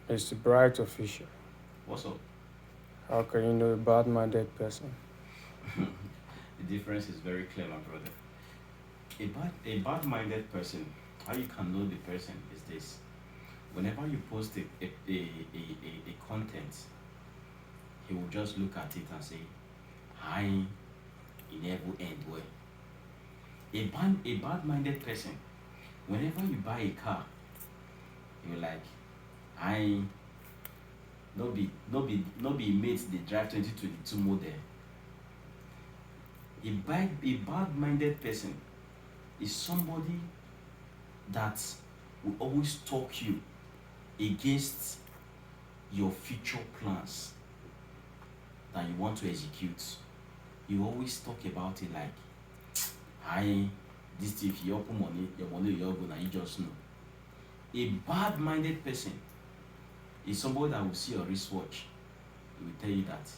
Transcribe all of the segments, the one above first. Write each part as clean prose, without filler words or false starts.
It's bright official. What's up? How can you know a bad-minded person? The difference is very clear, my brother. A bad-minded person, how you can know the person is this. Whenever you post a content, he will just look at it and say, I it never end well. A bad-minded person, whenever you buy a car, you're like, I no be mates they drive 2022 model. A bad-minded person is somebody that will always talk you against your future plans that you want to execute. You always talk about it like, I this thing if you open money, your money will go and you just know. A bad-minded person is somebody that will see your wristwatch. He will tell you that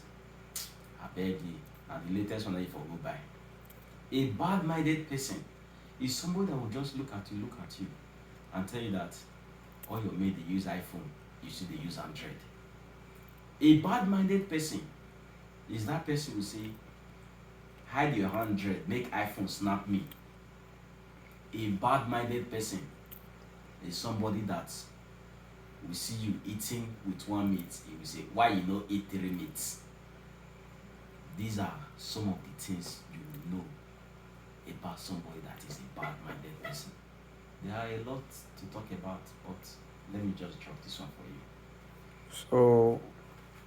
I beg you, and the latest one that you for go buy. A bad-minded person is somebody that will just look at you, and tell you that all your mate they use iPhone, you see they use Android. A bad-minded person is that person who say, hide your Android, make iPhone snap me. A bad-minded person is somebody that will see you eating with one meat. He will say, why you not eat three meats? These are some of the things you will know about somebody that is a bad-minded person. There are a lot to talk about, but let me just drop this one for you. So,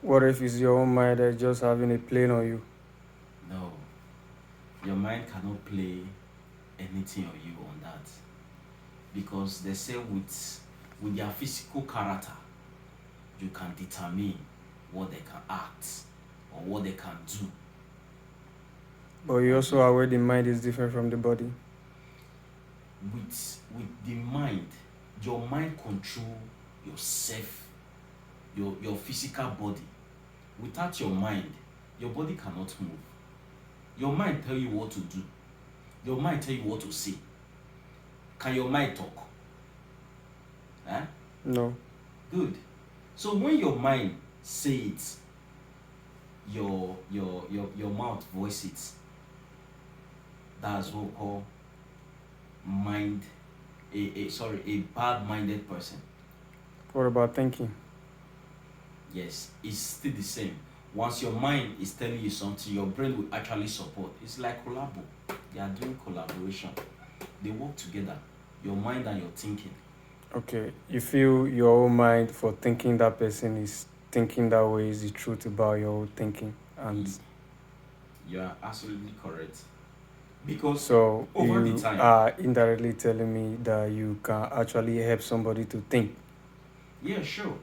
what if it's your own mind that's just having a plane on you? No, your mind cannot play anything on you on that, because they say with their physical character, you can determine what they can act or what they can do. But you But also are aware the mind is different from the body. with the mind, your mind control yourself, your physical body. Without your mind, your body cannot move. Your mind tell you what to do. Your mind tell you what to say. Can your mind talk? Huh? No. Good. So when your mind say it, your mouth voice it. That's what we call mind a bad-minded person. What about thinking? Yes, it's still the same. Once your mind is telling you something, your brain will actually support. It's like collabo. They are doing collaboration. They work together. Your mind and your thinking. Okay, you feel your own mind for thinking that person is thinking that way is the truth about your own thinking. And Ye- You are absolutely correct. Because so over the you time, are indirectly telling me that you can actually help somebody to think. yeah, sure.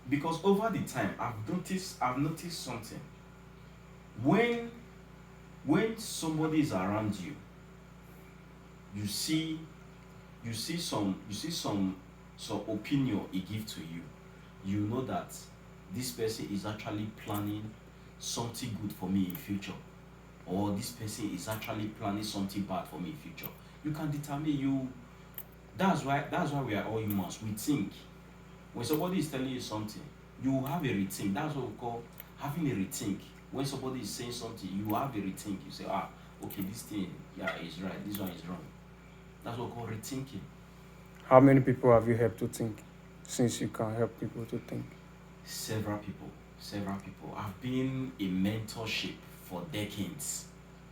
Because over the time, I've noticed something. When when somebody is around you, you see some opinion he give to you. You know that this person is actually planning something good for me in future, or this person is actually planning something bad for me in future. You can determine you. That's why we are all humans. We think. When somebody is telling you something, you have a rethink. That's what we call having a rethink. When somebody is saying something, you have a rethink. You say, okay, this thing, yeah, is right. This one is wrong. That's what we call rethinking. How many people have you helped to think since you can help people to think? Several people, several people. I've been in mentorship for decades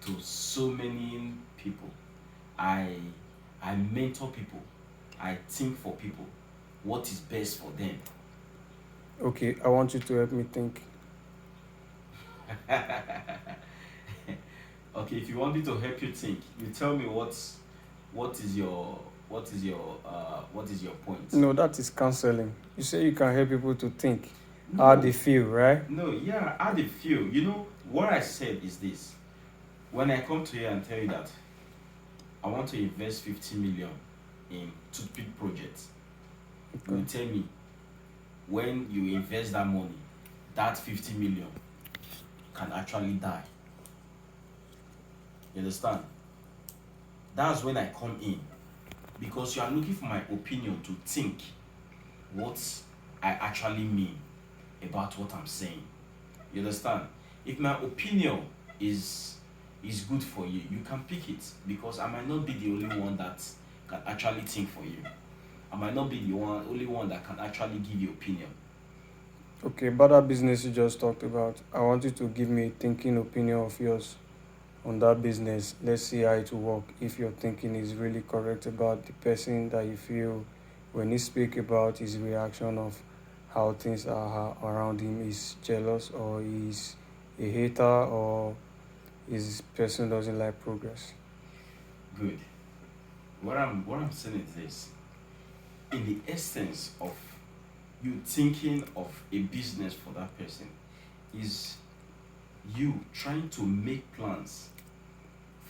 to so many people. I I mentor people. I think for people what is best for them. Okay, I want you to help me think. Okay, if you want me to help you think, you tell me what is your what is your point? No, that is counseling. You say you can help people to think how they No, feel, right? no, yeah, how they feel. You know what I said is this. When I come to you and tell you that I want to invest 50 million in toothpick projects, you Okay. will tell me when you invest that money, that 50 million can actually die. You understand? That's when I come in, because you are looking for my opinion to think what I actually mean about what I'm saying. You understand? If my opinion is is good for you, you can pick it because I might not be the only one that can actually think for you. I might not be the only one that can actually give you opinion. Okay, about that business you just talked about, I want you to give me a thinking opinion of yours on that business. Let's see how it will work. If your thinking is really correct about the person that you feel when he speak about his reaction of how things are around him is jealous or is a hater or is person doesn't like progress. Good. What I'm saying is this: in the essence of you thinking of a business for that person is you trying to make plans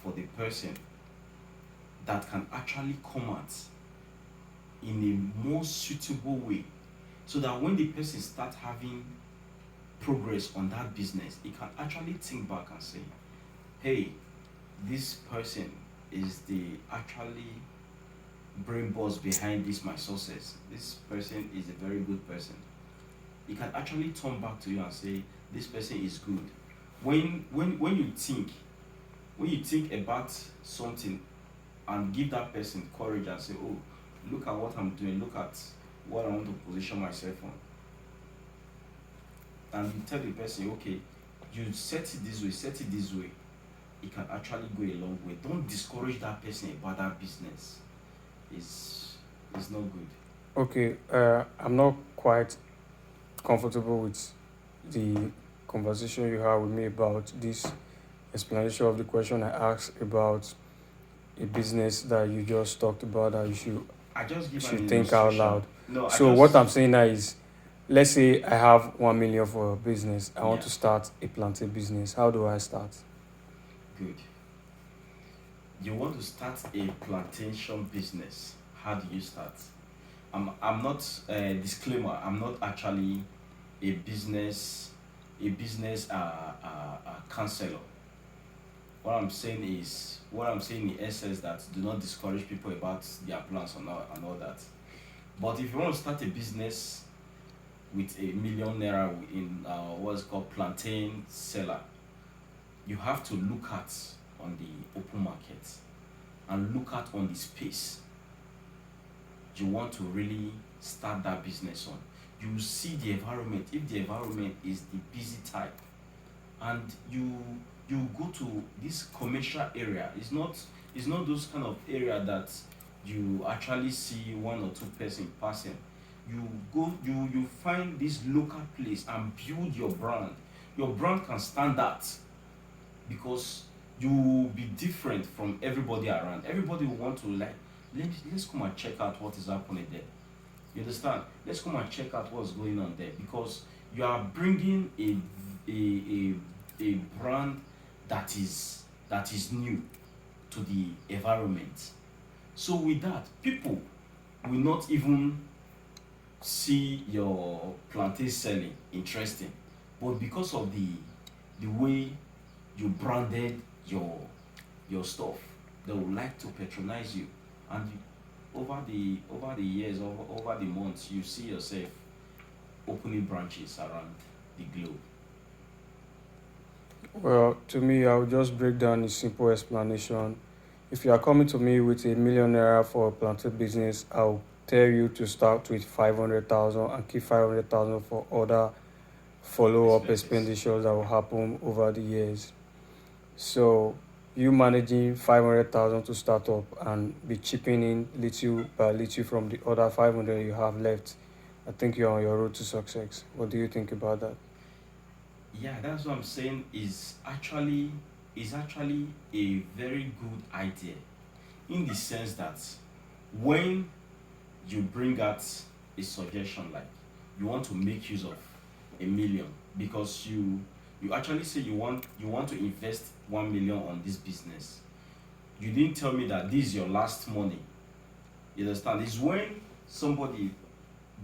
for the person that can actually come out in a more suitable way so that when the person start having progress on that business, he can actually think back and say, hey, this person is the actually brain boss behind this my success. This person is a very good person. He can actually turn back to you and say, this person is good. When you think, when you think about something and give that person courage and say, oh, look at what I'm doing, look at what I want to position myself on. And you tell the person, okay, you set it this way, set it this way, it can actually go a long way. Don't discourage that person about that business. It's not good. Okay, I'm not quite comfortable with the conversation you had with me about this explanation of the question I asked about a business that you just talked about that I just you give an should think out illustration. loud. No, I So what just I'm saying now is, let's say I have 1 million for a business. I want yeah, to start a plantain business. How do I start? good. You want to start a plantation business. How do you start? I'm not disclaimer. I'm not actually a business counselor. What I'm saying in essence that do not discourage people about their plans and all that. But if you want to start a business with a million naira in what's called plantain seller, you have to look at on the open market and look at on the space you want to really start that business on. You see the environment. If the environment is the busy type, and you go to this commercial area, it's not those kind of area that you actually see one or two person passing. You find this local place and build your brand can stand out because you will be different from everybody around. Everybody will want to like, let's come and check out what is happening there. You understand? Let's come and check out what's going on there because you are bringing a brand that is new to the environment. So with that, people will not even see your plantain selling interesting, but because of the way you branded your stuff, they would like to patronize you, and over the years, over the months, you see yourself opening branches around the globe. Well, to me, I'll just break down a simple explanation. If you are coming to me with a million naira for a plantain business, I'll tell you to start with 500,000 and keep 500,000 for other follow-up Expenses. expenditures that will happen over the years. So you managing 500,000 to start up and be chipping in little by little from the other 500 you have left. I think you're on your road to success. What do you think about that? Yeah, that's what I'm saying. Is actually a very good idea in the sense that when you bring out a suggestion like you want to make use of a million because you actually say you want to invest 1 million on this business. You didn't tell me that this is your last money. You understand? It's when somebody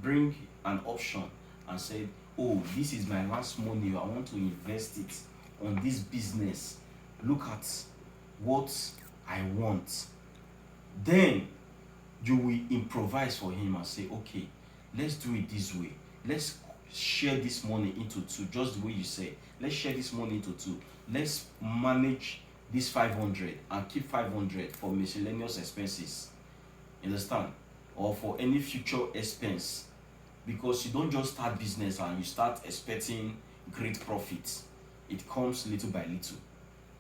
bring an option and said, oh, this is my last money, I want to invest it on this business. Look at what I want. Then you will improvise for him and say, okay, let's do it this way. let's share this money into two, just the way you say. Let's share this money into two. Let's manage this 500 and keep 500 for miscellaneous expenses. You understand? Or for any future expense. Because you don't just start business and you start expecting great profits. It comes little by little.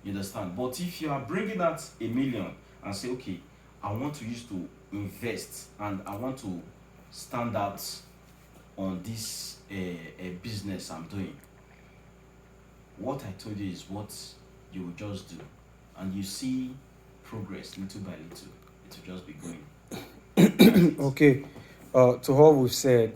You understand? But if you are bringing out 1 million and say, okay, I want to use to invest and I want to stand out on this business I'm doing, what I told you is what you will just do, and you see progress little by little. It will just be going. Okay. To what we've said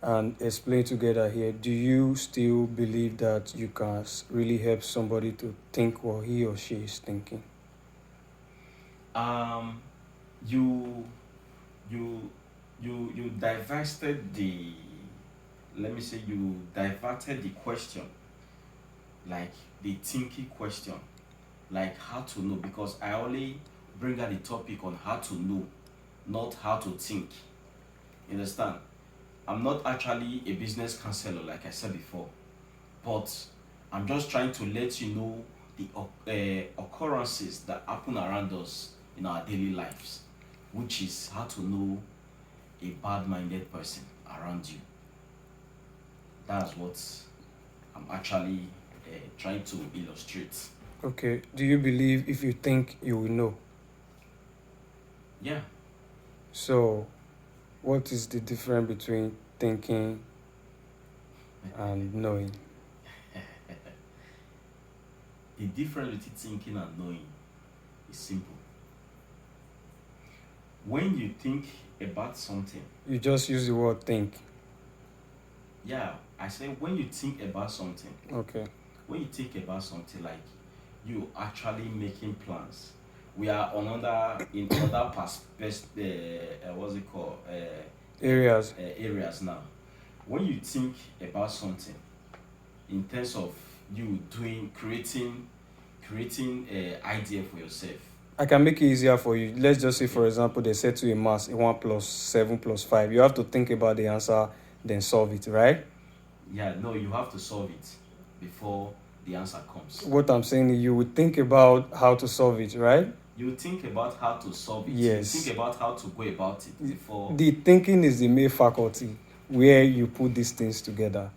and explained together here, do you still believe that you can really help somebody to think what he or she is thinking? Um, you you divested the, let me say, you diverted the question, like the thinking question, like how to know, because I only bring out the topic on how to know, not how to think. You understand? I'm not actually a business counselor, like I said before, but I'm just trying to let you know the occurrences that happen around us in our daily lives, which is how to know a bad-minded person around you. That's what I'm actually trying to illustrate. Okay. Do you believe if you think you will know? Yeah. So, what is the difference between thinking and knowing? The difference between thinking and knowing is simple. When you think about something, You just use the word think. yeah, I say when you think about something, Okay. when you think about something, like you actually making plans. We are on other in other what's it called, Areas. areas now. When you think about something in terms of you doing creating idea for yourself. I can make it easier for you. Let's just say, for example, they said to a mass 1 plus 7 plus 5. You have to think about the answer, then solve it, right? Yeah, no, you have to solve it before the answer comes. What I'm saying is you would think about how to solve it, right? You think about how to solve it. Yes. You think about how to go about it before. The thinking is the main faculty where you put these things together.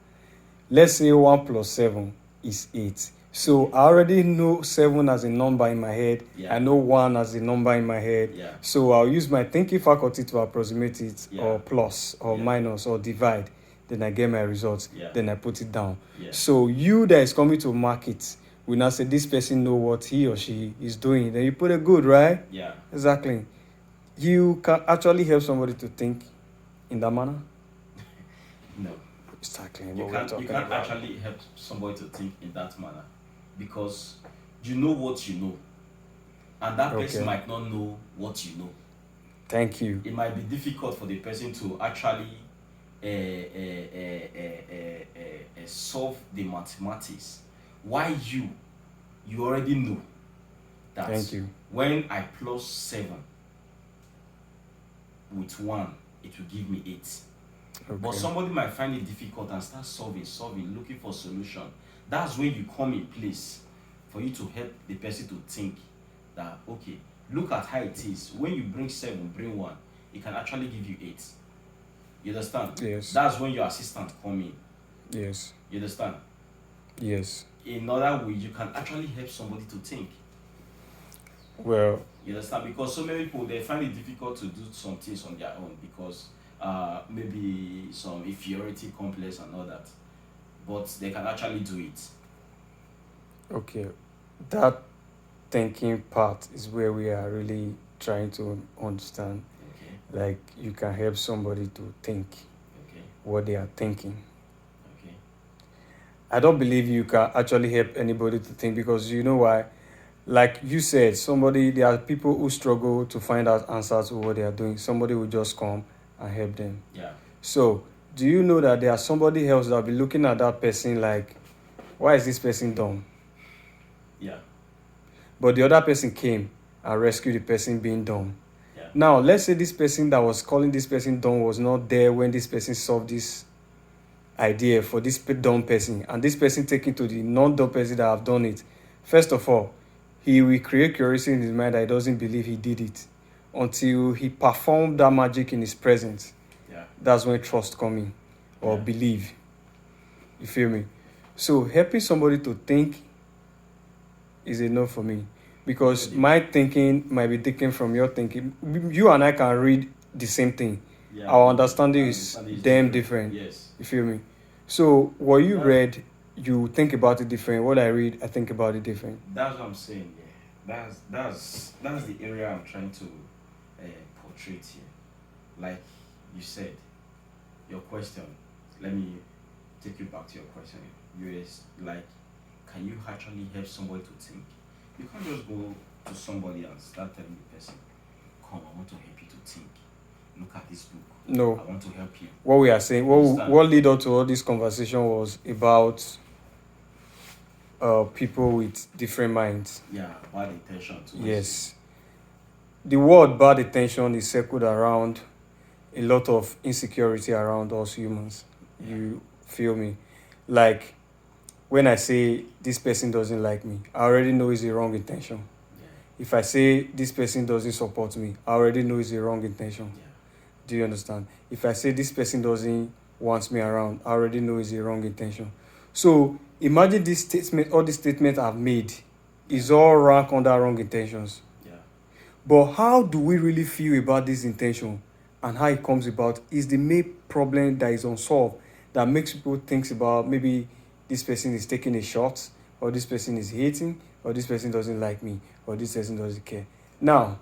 Let's say 1 plus 7 is 8. So I already know 7 as a number in my head. Yeah. I know 1 as a number in my head. Yeah. So I'll use my thinking faculty to approximate it, Yeah. or plus, or Yeah. minus, or divide. Then I get my results. Yeah. Then I put it down. Yeah. So you that is coming to market will now say this person know what he or she is doing. Then you put a good, right? Yeah. Exactly. You can actually help somebody to think in that manner. No. Exactly You what we're can't talking you can't about. actually help somebody to think in that manner, because you know what you know, and that person Okay. might not know what you know. Thank you. It might be difficult for the person to actually solve the mathematics. Why you already know that Thank you. when I plus 7 with 1, it will give me 8. But Okay. somebody might find it difficult and start solving, looking for solution. That's when you come in place for you to help the person to think that, okay, look at how it is. When you bring 7, bring 1, it can actually give you 8. You understand? Yes. That's when your assistant come in. Yes. You understand? Yes. In other words, you can actually help somebody to think. Well, You understand? Because so many people, they find it difficult to do some things on their own because maybe some inferiority complex and all that. But they can actually do it. okay. That thinking part is where we are really trying to understand. Okay. Like you can help somebody to think Okay. what they are thinking. Okay. I don't believe you can actually help anybody to think, because you know why? Like you said, there are people who struggle to find out answers to what they are doing. Somebody will just come and help them. Yeah. So, do you know that there are somebody else that will be looking at that person like, why is this person dumb? Yeah. But the other person came and rescued the person being dumb. Yeah. Now, let's say this person that was calling this person dumb was not there when this person solved this idea for this dumb person, and this person take it to the non-dumb person that have done it, first of all, he will create curiosity in his mind that he doesn't believe he did it until he performed that magic in his presence. Yeah. That's when trust come in, or Yeah. believe. You feel me? So helping somebody to think is enough for me, because Okay. my thinking might be different from your thinking. You and I can read the same thing. Yeah. Our understanding is Understanding damn different. Yes. You feel me? So what you That's- read, you think about it different. What I read, I think about it different. That's what I'm saying. Yeah. That's the area I'm trying to portray here. Like you said, your question. Let me take you back to your question. Yes, like, can you actually help somebody to think? You can't just go to somebody and start telling the person, "Come, I want to help you to think. Look at this book. No. I want to help you." What we are saying, Understand? what lead up to all this conversation was about people with different minds. Yeah, bad intention too. Yes. The word bad intention is circled around a lot of insecurity around us humans. You feel me? Like when I say this person doesn't like me, I already know it's a wrong intention. Yeah. If I say this person doesn't support me, I already know it's a wrong intention. Yeah. Do you understand? If I say this person doesn't want me around, I already know it's a wrong intention. So imagine this statement, all the statements I've made is all rank under wrong intentions. Yeah. But how do we really feel about this intention and how it comes about is the main problem that is unsolved, that makes people think about maybe this person is taking a shot, or this person is hating, or this person doesn't like me, or this person doesn't care. Now,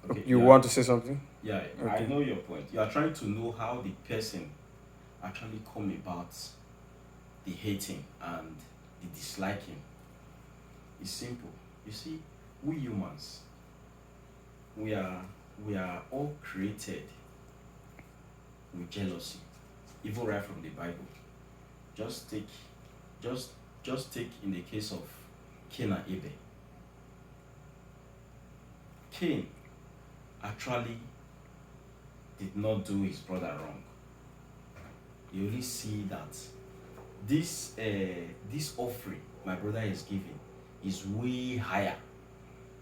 Okay, you yeah. want to say something? Yeah, I Okay. know your point. You are trying to know how the person actually come about the hating and the disliking. It's simple. You see, we humans, we are all created with jealousy, even right from the Bible. Just take in the case of Cain and Abel. Cain actually did not do his brother wrong. You only see that this offering my brother is giving is way higher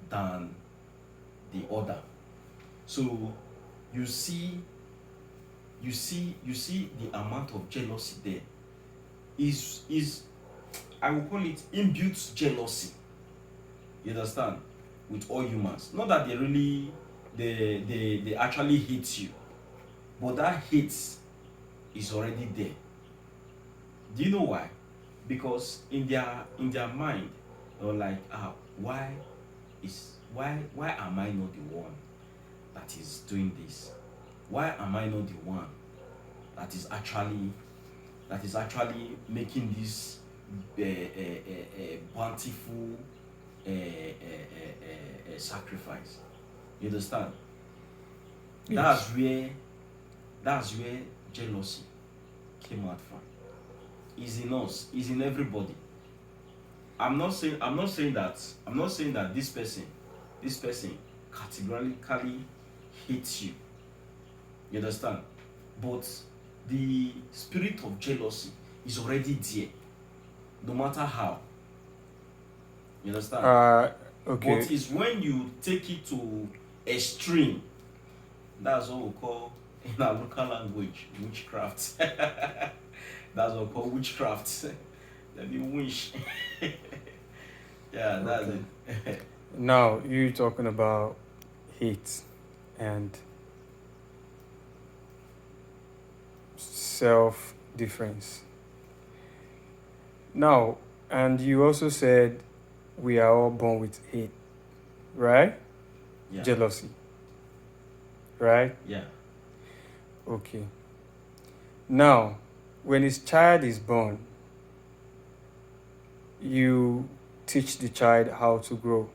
than the other. So you see the amount of jealousy there is I will call it inbuilt jealousy. You understand? With all humans. Not that they actually hate you, but that hate is already there. Do you know why? Because in their mind, they're like, why am I not the one that is doing this? Why am I not the one that is actually making this bountiful sacrifice? You understand? Yes. That's where jealousy came out from. It's in us. It's in everybody. I'm not saying that this person categorically hates you. You understand? But the spirit of jealousy is already there, no matter how. You understand? Okay. But it's when you take it to extreme, that's what we call in our local language witchcraft. That's what we call witchcraft. Let me wish. Yeah, that's Okay. it. Now you're talking about hate and self difference. Now, and you also said we are all born with hate, right? Yeah. Jealousy, right? Yeah. Okay. Now, when his child is born, you teach the child how to grow.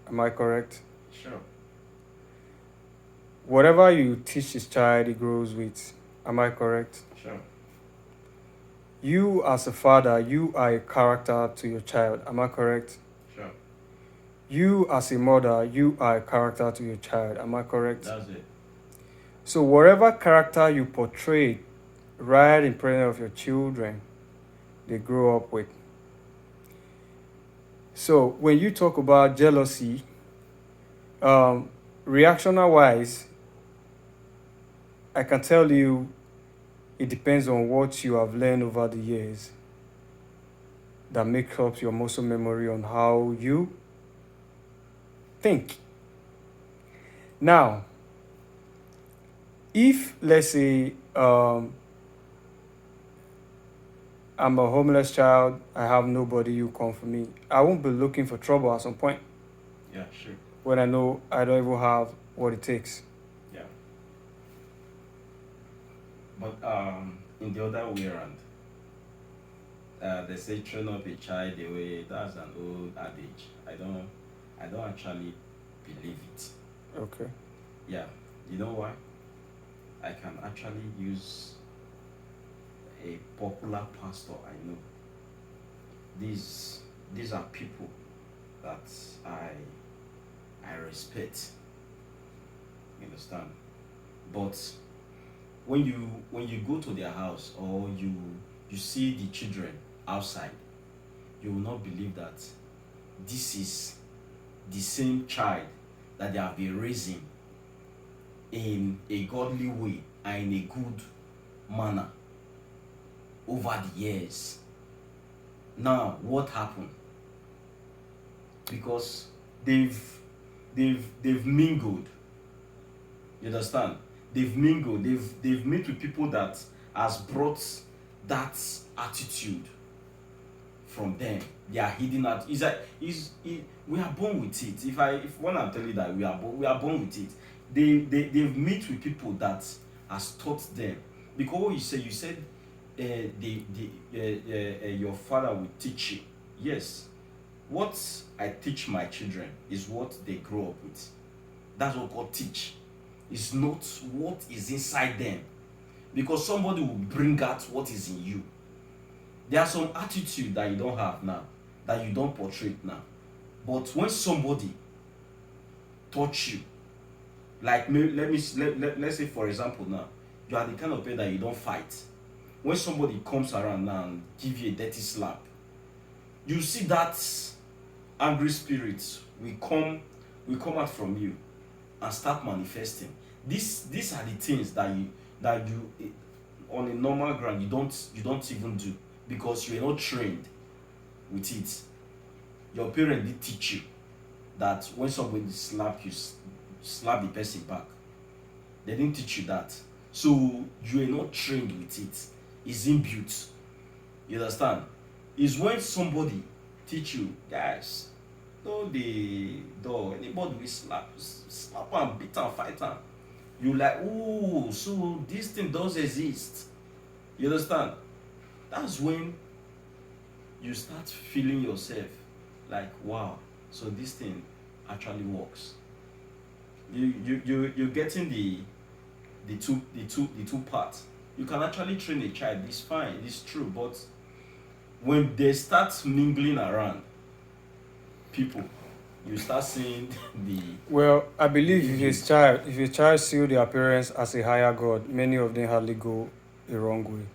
Am I correct? Sure. Whatever you teach this child, he grows with. Am I correct? Sure. You, as a father, you are a character to your child. Am I correct? Sure. You, as a mother, you are a character to your child. Am I correct? That's it. So, whatever character you portray right in presence of your children they grow up with. So when you talk about jealousy, reactional wise, I can tell you it depends on what you have learned over the years that makes up your muscle memory on how you think. Now, if let's say I'm a homeless child, I have nobody who come for me, I won't be looking for trouble at some point Yeah, sure. when I know I don't even have what it takes. Yeah. But in the other way around, they say train up a child the way that's an old adage. I don't actually believe it. Okay. Yeah. You know why? I can actually use a popular pastor I know. These are people that I respect. You understand? But when you go to their house or you see the children outside, you will not believe that this is the same child that they have been raising in a godly way and in a good manner over the years. Now, what happened? Because they've mingled. You understand? They've mingled. They've met with people that has brought that attitude from them. They are hidden at. Is that is we are born with it. If when I tell you that we are born with it. They've met with people that has taught them. Because what you said your father will teach you. Yes, what I teach my children is what they grow up with. That's what God teach. It's not what is inside them. Because somebody will bring out what is in you. There are some attitude that you don't have now, that you don't portray now. But when somebody touch you, like let's say for example now, you are the kind of person that you don't fight. When somebody comes around now and give you a dirty slap, you see that angry spirit will come out from you and start manifesting. These are the things that you on a normal ground you don't even do because you are not trained with it. Your parent did teach you that when somebody slap you, slap the person back. They didn't teach you that. So you are not trained with it. It's inbuilt. You understand? It's when somebody teach you, guys, no the door, anybody will slap and beat and fight and you like, oh, so this thing does exist. You understand? That's when you start feeling yourself like, wow, so this thing actually works. You're getting the two parts. You can actually train a child. It's fine. It's true. But when they start mingling around people, you start seeing the Well, I believe abuse. if a child see their parents as a higher god, many of them hardly go the wrong way.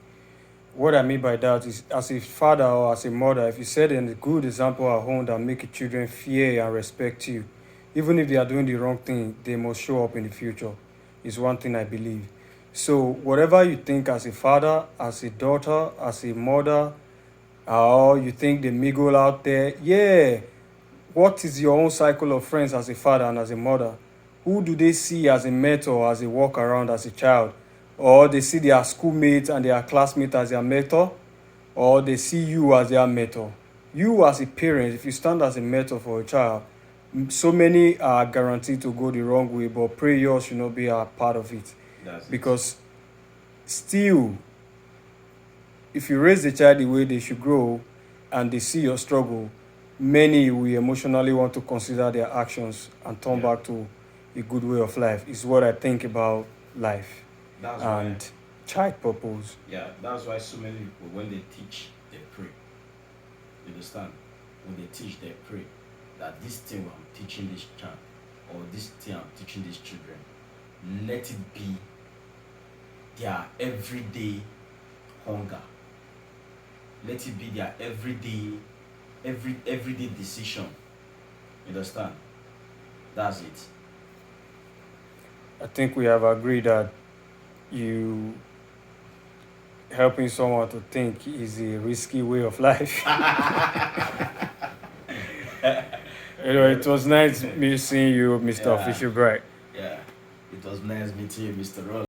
What I mean by that is, as a father or as a mother, if you set a good example at home that make children fear and respect you, even if they are doing the wrong thing, they must show up in the future. Is one thing I believe. So whatever you think as a father, as a daughter, as a mother, or you think they mingle out there, yeah. What is your own cycle of friends as a father and as a mother? Who do they see as a mentor, as a walk around as a child? Or they see their schoolmates and their classmates as their mentor? Or they see you as their mentor? You as a parent, if you stand as a mentor for a child, so many are guaranteed to go the wrong way, but pray yours should not be a part of it. That's it. Because still, if you raise the child the way they should grow and they see your struggle, many will emotionally want to consider their actions and turn Yeah. back to a good way of life. Is what I think about life That's why. and child purpose. Yeah. That's why so many people when they teach, they pray. You understand? When they teach, they pray that this thing I'm teaching this child or this thing I'm teaching these children, let it be their everyday hunger. Let it be their everyday decision. You understand? That's it. I think we have agreed that you helping someone to think is a risky way of life. It was nice me seeing you, Mr. Yeah. Official Bright. Yeah. It was nice meeting you, Mr. Roll.